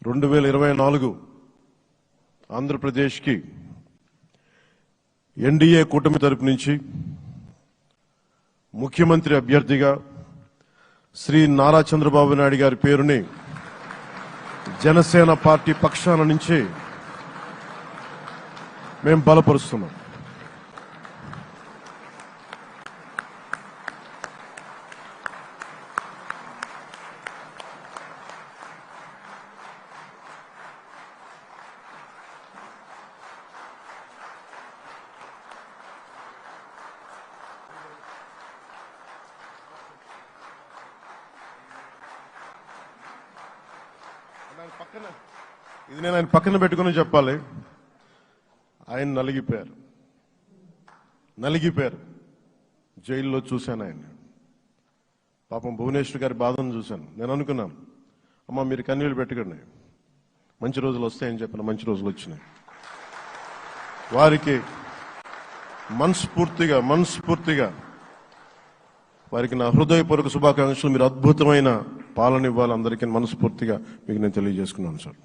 2024 ఆంధ్రప్రదేశ్కి ఎన్డీఏ కూటమి తరపు నుంచి ముఖ్యమంత్రి అభ్యర్థిగా శ్రీ నారా చంద్రబాబు నాయుడు గారి పేరుని జనసేన పార్టీ పక్షాన నుంచి మేము బలపరుస్తున్నాం. ఇది నేను ఆయన పక్కన పెట్టుకుని చెప్పాలి. ఆయన నలిగిపోయారు. జైల్లో చూశాను ఆయన. పాపం భువనేశ్వర్ గారి బాధను చూశాను. నేను అనుకున్నాను, అమ్మ మీరు కన్నీళ్ళు పెట్టకండి, మంచి రోజులు వస్తాయని చెప్పిన మంచి రోజులు వచ్చినాయి. వారికి మనస్ఫూర్తిగా వారికి నా హృదయపూర్వక శుభాకాంక్షలు. మీరు అద్భుతమైన పాలన ఇవ్వాలి అందరికీ మనస్ఫూర్తిగా మీకు నేను తెలియజేసుకున్నాను సార్.